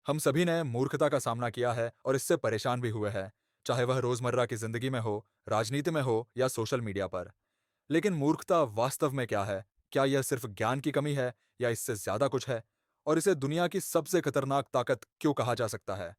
हम सभी ने मूर्खता का सामना किया है और इससे परेशान भी हुए हैं, चाहे वह रोजमर्रा की जिंदगी में हो, राजनीति में हो या सोशल मीडिया पर। लेकिन मूर्खता वास्तव में क्या है? क्या यह सिर्फ ज्ञान की कमी है या इससे ज्यादा कुछ है? और इसे दुनिया की सबसे खतरनाक ताकत क्यों कहा जा सकता है?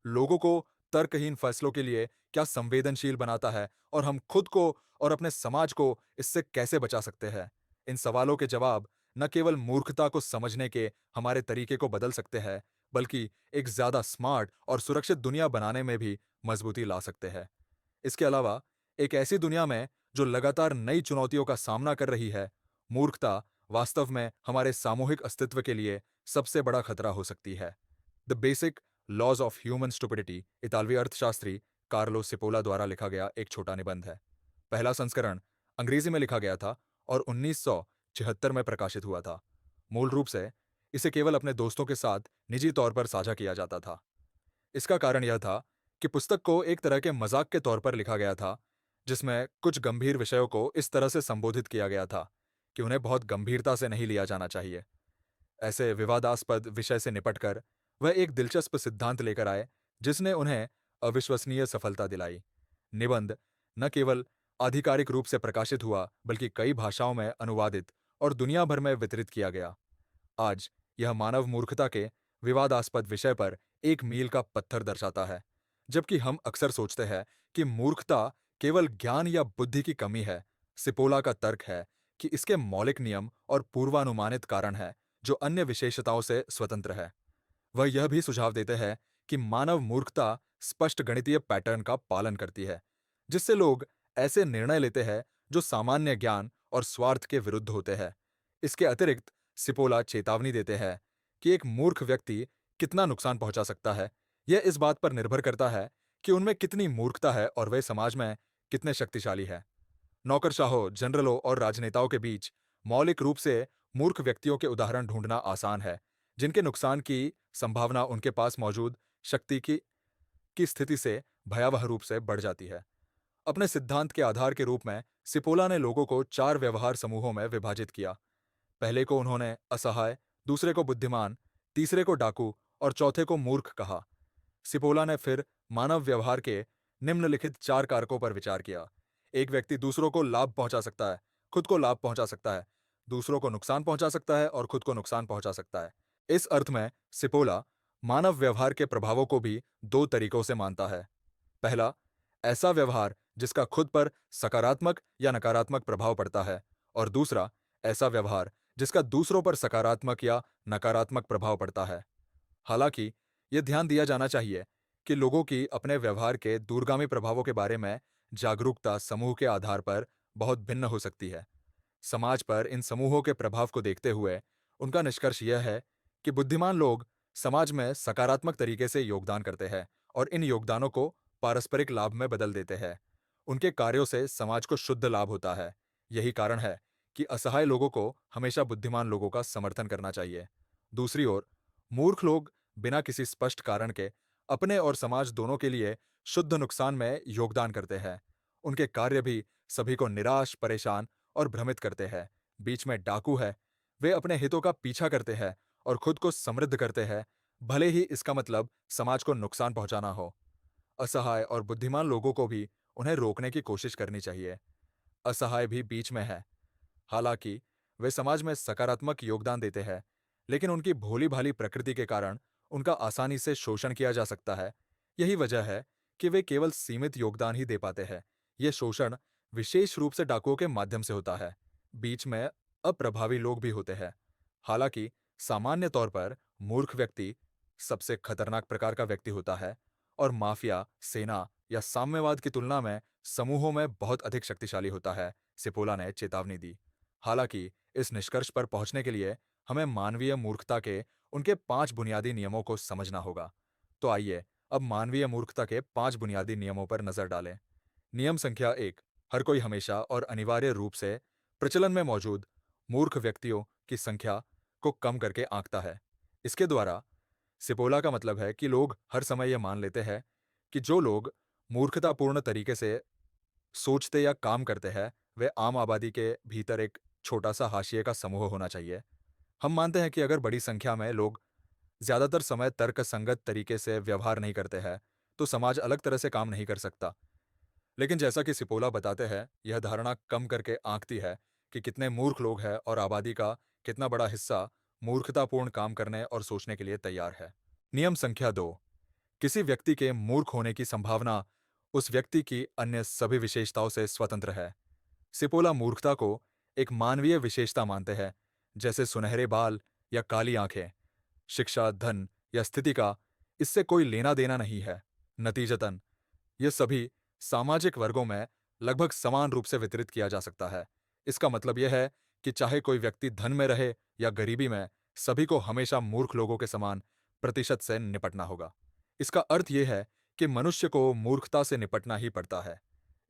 लोगों को तर्कहीन फैसलों के लिए क्या संवेदनशील बनाता है और हम खुद को और अपने समाज को इससे कैसे बचा सकते हैं? इन सवालों के जवाब न केवल मूर्खता को समझने के हमारे तरीके को बदल सकते हैं, बल्कि एक ज्यादा स्मार्ट और सुरक्षित दुनिया बनाने में भी मजबूती ला सकते हैं। इसके अलावा एक ऐसी दुनिया में जो लगातार नई चुनौतियों का सामना कर रही है, मूर्खता वास्तव में हमारे सामूहिक अस्तित्व के लिए सबसे बड़ा खतरा हो सकती है। The basic laws of human stupidity इतालवी अर्थशास्त्री कार्लो सिपोला द्वारा लिखा गया एक छोटा निबंध है। पहला संस्करण अंग्रेजी में लिखा गया था और 1976 में प्रकाशित हुआ था। मूल रूप से इसे केवल अपने दोस्तों के साथ निजी तौर पर साझा किया जाता था। इसका कारण यह था कि पुस्तक को एक तरह के मजाक के तौर पर लिखा गया था, जिसमें कुछ गंभीर विषयों को इस तरह से संबोधित किया गया था कि उन्हें बहुत गंभीरता से नहीं लिया जाना चाहिए। ऐसे विवादास्पद विषय से निपटकर वह एक दिलचस्प सिद्धांत लेकर आए, जिसने उन्हें अविश्वसनीय सफलता दिलाई। निबंध न केवल आधिकारिक रूप से प्रकाशित हुआ, बल्कि कई भाषाओं में अनुवादित और दुनिया भर में वितरित किया गया। आज यह मानव मूर्खता के विवादास्पद विषय पर एक मील का पत्थर दर्शाता है। जबकि हम अक्सर सोचते हैं कि मूर्खता केवल ज्ञान या बुद्धि की कमी है, सिपोला का तर्क है कि इसके मौलिक नियम और पूर्वानुमानित कारण है, जो अन्य विशेषताओं से स्वतंत्र है। वह यह भी सुझाव देते हैं कि मानव मूर्खता स्पष्ट गणितीय पैटर्न का पालन करती है, जिससे लोग ऐसे निर्णय लेते हैं जो सामान्य ज्ञान और स्वार्थ के विरुद्ध होते हैं। इसके अतिरिक्त सिपोला चेतावनी देते हैं कि एक मूर्ख व्यक्ति कितना नुकसान पहुंचा सकता है, यह इस बात पर निर्भर करता है कि उनमें कितनी मूर्खता है और वे समाज में कितने शक्तिशाली है। नौकरशाहों, जनरलों और राजनेताओं के बीच मौलिक रूप से मूर्ख व्यक्तियों के उदाहरण ढूंढना आसान है, जिनके नुकसान की संभावना उनके पास मौजूद शक्ति की स्थिति से भयावह रूप से बढ़ जाती है। अपने सिद्धांत के आधार के रूप में सिपोला ने लोगों को चार व्यवहार समूहों में विभाजित किया। पहले को उन्होंने असहाय, दूसरे को बुद्धिमान, तीसरे को डाकू और चौथे को मूर्ख कहा। सिपोला ने फिर मानव व्यवहार के निम्नलिखित चार कारकों पर विचार किया। एक व्यक्ति दूसरों को लाभ पहुंचा सकता है, खुद को लाभ पहुंचा सकता है, दूसरों को नुकसान पहुंचा सकता है और खुद को नुकसान पहुंचा सकता है। इस अर्थ में सिपोला मानव व्यवहार के प्रभावों को भी दो तरीकों से मानता है। पहला, ऐसा व्यवहार जिसका खुद पर सकारात्मक या नकारात्मक प्रभाव पड़ता है, और दूसरा, ऐसा व्यवहार जिसका दूसरों पर सकारात्मक या नकारात्मक प्रभाव पड़ता है। हालांकि यह ध्यान दिया जाना चाहिए कि लोगों की अपने व्यवहार के दूरगामी प्रभावों के बारे में जागरूकता समूह के आधार पर बहुत भिन्न हो सकती है। समाज पर इन समूहों के प्रभाव को देखते हुए उनका निष्कर्ष यह है कि बुद्धिमान लोग समाज में सकारात्मक तरीके से योगदान करते हैं और इन योगदानों को पारस्परिक लाभ में बदल देते हैं। उनके कार्यों से समाज को शुद्ध लाभ होता है। यही कारण है कि असहाय लोगों को हमेशा बुद्धिमान लोगों का समर्थन करना चाहिए। दूसरी ओर, मूर्ख लोग बिना किसी स्पष्ट कारण के अपने और समाज दोनों के लिए शुद्ध नुकसान में योगदान करते हैं। उनके कार्य भी सभी को निराश, परेशान और भ्रमित करते हैं। बीच में डाकू है, वे अपने हितों का पीछा करते हैं और खुद को समृद्ध करते हैं, भले ही इसका मतलब समाज को नुकसान पहुंचाना हो। असहाय और बुद्धिमान लोगों को भी उन्हें रोकने की कोशिश करनी चाहिए। असहाय भी बीच में है। हालांकि वे समाज में सकारात्मक योगदान देते हैं, लेकिन उनकी भोली-भाली प्रकृति के कारण उनका आसानी से शोषण किया जा सकता है। यही वजह है कि वे केवल सीमित योगदान ही दे पाते हैं। यह शोषण विशेष रूप से डाकुओं के माध्यम से होता है। बीच में अप्रभावी लोग भी होते हैं। हालांकि सामान्य तौर पर मूर्ख व्यक्ति सबसे खतरनाक प्रकार का व्यक्ति होता है और माफिया, सेना या साम्यवाद की तुलना में समूहों में बहुत अधिक शक्तिशाली होता है, सिपोला ने चेतावनी दी। हालांकि इस निष्कर्ष पर पहुंचने के लिए हमें मानवीय मूर्खता के उनके 5 बुनियादी नियमों को समझना होगा। तो आइए अब मानवीय मूर्खता के 5 बुनियादी नियमों पर नजर डालें। नियम संख्या 1, हर कोई हमेशा और अनिवार्य रूप से प्रचलन में मौजूद मूर्ख व्यक्तियों की संख्या को कम करके आंकता है। इसके द्वारा सिपोला का मतलब है कि लोग हर समय यह मान लेते हैं कि जो लोग मूर्खतापूर्ण तरीके से सोचते या काम करते हैं, वे आम आबादी के भीतर एक छोटा सा हाशिए का समूह होना चाहिए। हम मानते हैं कि अगर बड़ी संख्या में लोग ज्यादातर समय तर्क संगत तरीके से व्यवहार नहीं करते हैं, तो समाज अलग तरह से काम नहीं कर सकता। लेकिन जैसा कि सिपोला बताते हैं, यह धारणा कम करके आंकती है कि कितने मूर्ख लोग हैं और आबादी का कितना बड़ा हिस्सा मूर्खतापूर्ण काम करने और सोचने के लिए तैयार है। नियम संख्या 2। किसी व्यक्ति के मूर्ख होने की संभावना उस व्यक्ति की अन्य सभी विशेषताओं से स्वतंत्र है। सिपोला मूर्खता को एक मानवीय विशेषता मानते हैं, जैसे सुनहरे बाल या काली आंखें। शिक्षा, धन या स्थिति का इससे कोई लेना देना नहीं है। नतीजतन ये सभी सामाजिक वर्गों में लगभग समान रूप से वितरित किया जा सकता है। इसका मतलब यह है कि चाहे कोई व्यक्ति धन में रहे या गरीबी में, सभी को हमेशा मूर्ख लोगों के समान प्रतिशत से निपटना होगा। इसका अर्थ यह है कि मनुष्य को मूर्खता से निपटना ही पड़ता है।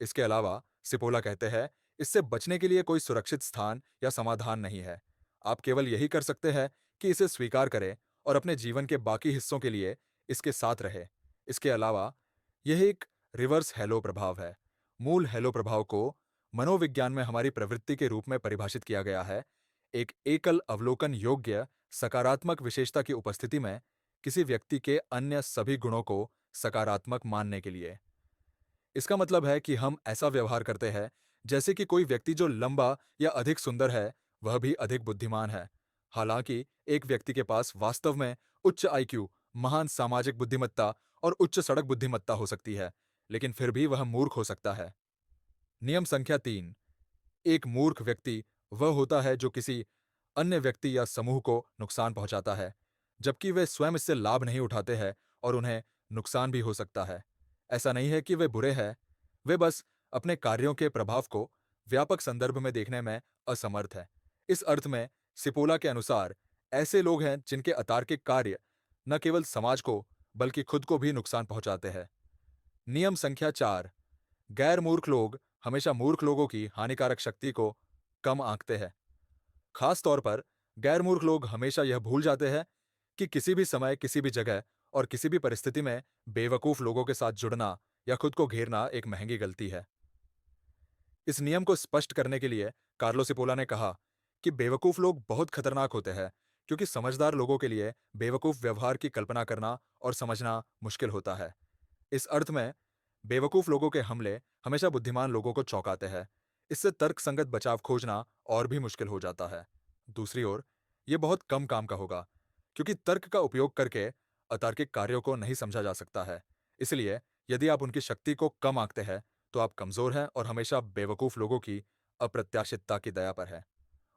इसके अलावा सिपोला कहते हैं, इससे बचने के लिए कोई सुरक्षित स्थान या समाधान नहीं है। आप केवल यही कर सकते हैं कि इसे स्वीकार करें और अपने जीवन के बाकी हिस्सों के लिए इसके साथ रहे। इसके अलावा यह एक रिवर्स हेलो प्रभाव है। मूल हेलो प्रभाव को मनोविज्ञान में हमारी प्रवृत्ति के रूप में परिभाषित किया गया है, एक एकल अवलोकन योग्य सकारात्मक विशेषता की उपस्थिति में किसी व्यक्ति के अन्य सभी गुणों को सकारात्मक मानने के लिए। इसका मतलब है कि हम ऐसा व्यवहार करते हैं जैसे कि कोई व्यक्ति जो लंबा या अधिक सुंदर है, वह भी अधिक बुद्धिमान है। हालांकि एक व्यक्ति के पास वास्तव में उच्च आईक्यू, महान सामाजिक बुद्धिमत्ता और उच्च सड़क बुद्धिमत्ता हो सकती है, लेकिन फिर भी वह मूर्ख हो सकता है। नियम संख्या 3। एक मूर्ख व्यक्ति वह होता है जो किसी अन्य व्यक्ति या समूह को नुकसान पहुंचाता है, जबकि वे स्वयं इससे लाभ नहीं उठाते हैं और उन्हें नुकसान भी हो सकता है। ऐसा नहीं है कि वे बुरे हैं, वे बस अपने कार्यों के प्रभाव को व्यापक संदर्भ में देखने में असमर्थ है। इस अर्थ में सिपोला के अनुसार ऐसे लोग हैं जिनके अतार्किक कार्य न केवल समाज को बल्कि खुद को भी नुकसान पहुंचाते हैं। नियम संख्या 4। गैर मूर्ख लोग हमेशा मूर्ख लोगों की हानिकारक शक्ति को कम आंकते हैं। खास तौर पर गैर मूर्ख लोग हमेशा यह भूल जाते हैं कि किसी भी समय, किसी भी जगह और किसी भी परिस्थिति में बेवकूफ लोगों के साथ जुड़ना या खुद को घेरना एक महंगी गलती है। इस नियम को स्पष्ट करने के लिए कार्लो सिपोला ने कहा कि बेवकूफ लोग बहुत खतरनाक होते हैं, क्योंकि समझदार लोगों के लिए बेवकूफ व्यवहार की कल्पना करना और समझना मुश्किल होता है। इस अर्थ में बेवकूफ लोगों के हमले हमेशा बुद्धिमान लोगों को चौंकाते हैं। इससे तर्कसंगत बचाव खोजना और भी मुश्किल हो जाता है। दूसरी ओर, यह बहुत कम काम का होगा, क्योंकि तर्क का उपयोग करके अतार्किक कार्यों को नहीं समझा जा सकता है। इसलिए यदि आप उनकी शक्ति को कम आंकते हैं, तो आप कमजोर हैं और हमेशा बेवकूफ लोगों की अप्रत्याशितता की दया पर हैं।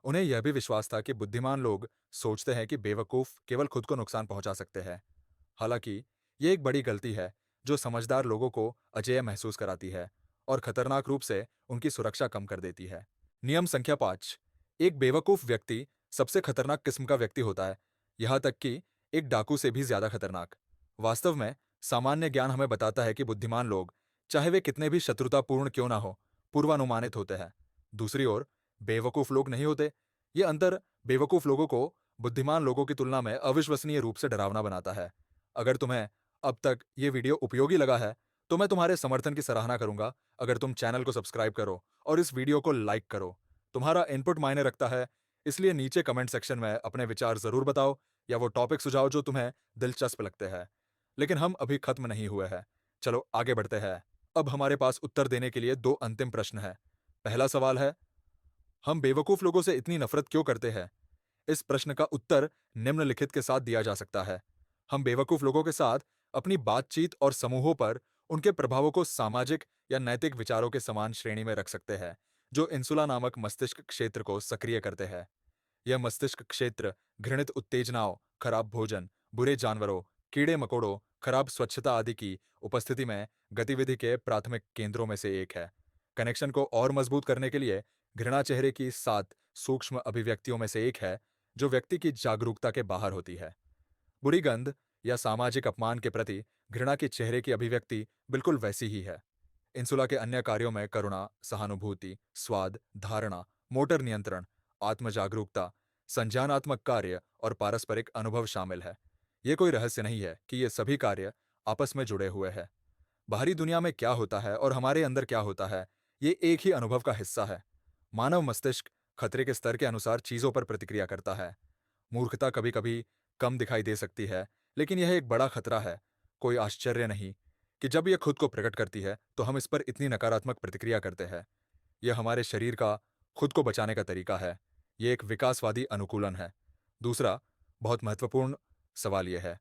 उन्हें यह भी विश्वास था कि बुद्धिमान लोग सोचते हैं कि बेवकूफ केवल खुद को नुकसान पहुंचा सकते हैं। हालांकि ये एक बड़ी गलती है जो समझदार लोगों को अजेय महसूस कराती है और खतरनाक रूप से उनकी सुरक्षा कम कर देती है। नियम संख्या 5। एक बेवकूफ व्यक्ति सबसे खतरनाक किस्म का व्यक्ति होता है, यहां तक कि एक डाकू से भी ज्यादा खतरनाक। वास्तव में सामान्य ज्ञान हमें बताता है कि बुद्धिमान लोग, चाहे वे कितने भी शत्रुतापूर्ण क्यों ना हो, पूर्वानुमानित होते हैं। दूसरी ओर बेवकूफ लोग नहीं होते। ये अंतर बेवकूफ लोगों को बुद्धिमान लोगों की तुलना में अविश्वसनीय रूप से डरावना बनाता है। अगर तुम्हें अब तक ये वीडियो उपयोगी लगा है, तो मैं तुम्हारे समर्थन की सराहना करूंगा अगर तुम चैनल को सब्सक्राइब करो और इस वीडियो को लाइक करो। तुम्हारा इनपुट मायने रखता है, इसलिए नीचे कमेंट सेक्शन में अपने विचार जरूर बताओ या वो टॉपिक सुझाओ जो तुम्हें दिलचस्प लगते हैं। लेकिन हम अभी खत्म नहीं हुए हैं। चलो आगे बढ़ते हैं। अब हमारे पास उत्तर देने के लिए दो अंतिम प्रश्न हैं। पहला सवाल है, हम बेवकूफ लोगों से इतनी नफरत क्यों करते हैं? इस प्रश्न का उत्तर निम्नलिखित के साथ दिया जा सकता है। हम बेवकूफ लोगों के साथ अपनी बातचीत और समूहों पर उनके प्रभावों को सामाजिक या नैतिक विचारों के समान श्रेणी में रख सकते हैं, जो इंसुला नामक मस्तिष्क क्षेत्र को सक्रिय करते हैं। यह मस्तिष्क क्षेत्र घृणित उत्तेजनाओं, खराब भोजन, बुरे जानवरों, कीड़े मकोड़ों, खराब स्वच्छता आदि की उपस्थिति में गतिविधि के प्राथमिक केंद्रों में से एक है। कनेक्शन को और मजबूत करने के लिए घृणा चेहरे की 7 सूक्ष्म अभिव्यक्तियों में से एक है, जो व्यक्ति की जागरूकता के बाहर होती है। बुरी गंध या सामाजिक अपमान के प्रति घृणा की चेहरे की अभिव्यक्ति बिल्कुल वैसी ही है। इंसुला के अन्य कार्यों में करुणा, सहानुभूति, स्वाद, धारणा, मोटर नियंत्रण, आत्म जागरूकता, संज्ञानात्मक कार्य और पारस्परिक अनुभव शामिल है। ये कोई रहस्य नहीं है कि ये सभी कार्य आपस में जुड़े हुए हैं। बाहरी दुनिया में क्या होता है और हमारे अंदर क्या होता है, ये एक ही अनुभव का हिस्सा है। मानव मस्तिष्क खतरे के स्तर के अनुसार चीजों पर प्रतिक्रिया करता है। मूर्खता कभी कभी कम दिखाई दे सकती है, लेकिन यह एक बड़ा खतरा है। कोई आश्चर्य नहीं कि जब यह खुद को प्रकट करती है, तो हम इस पर इतनी नकारात्मक प्रतिक्रिया करते हैं। यह हमारे शरीर का खुद को बचाने का तरीका है। यह एक विकासवादी अनुकूलन है। दूसरा बहुत महत्वपूर्ण सवाल यह है,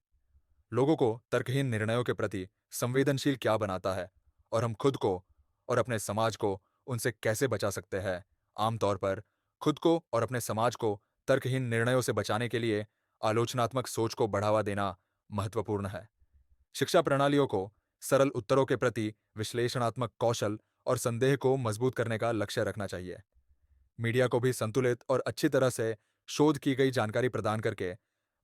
लोगों को तर्कहीन निर्णयों के प्रति संवेदनशील क्या बनाता है, और हम खुद को और अपने समाज को उनसे कैसे बचा सकते हैं? आमतौर पर खुद को और अपने समाज को तर्कहीन निर्णयों से बचाने के लिए आलोचनात्मक सोच को बढ़ावा देना महत्वपूर्ण है। शिक्षा प्रणालियों को सरल उत्तरों के प्रति विश्लेषणात्मक कौशल और संदेह को मजबूत करने का लक्ष्य रखना चाहिए। मीडिया को भी संतुलित और अच्छी तरह से शोध की गई जानकारी प्रदान करके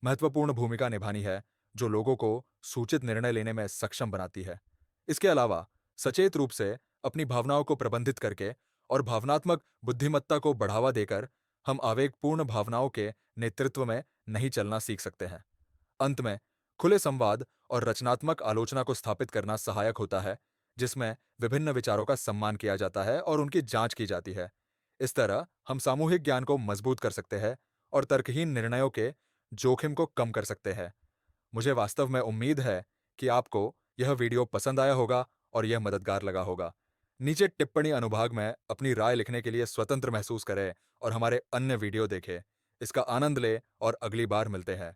महत्वपूर्ण भूमिका निभानी है, जो लोगों को सूचित निर्णय लेने में सक्षम बनाती है। इसके अलावा सचेत रूप से अपनी भावनाओं को प्रबंधित करके और भावनात्मक बुद्धिमत्ता को बढ़ावा देकर हम आवेगपूर्ण भावनाओं के नेतृत्व में नहीं चलना सीख सकते हैं। अंत में खुले संवाद और रचनात्मक आलोचना को स्थापित करना सहायक होता है, जिसमें विभिन्न विचारों का सम्मान किया जाता है और उनकी जांच की जाती है। इस तरह हम सामूहिक ज्ञान को मजबूत कर सकते हैं और तर्कहीन निर्णयों के जोखिम को कम कर सकते हैं। मुझे वास्तव में उम्मीद है कि आपको यह वीडियो पसंद आया होगा और यह मददगार लगा होगा। नीचे टिप्पणी अनुभाग में अपनी राय लिखने के लिए स्वतंत्र महसूस करें और हमारे अन्य वीडियो देखें। इसका आनंद लें और अगली बार मिलते हैं।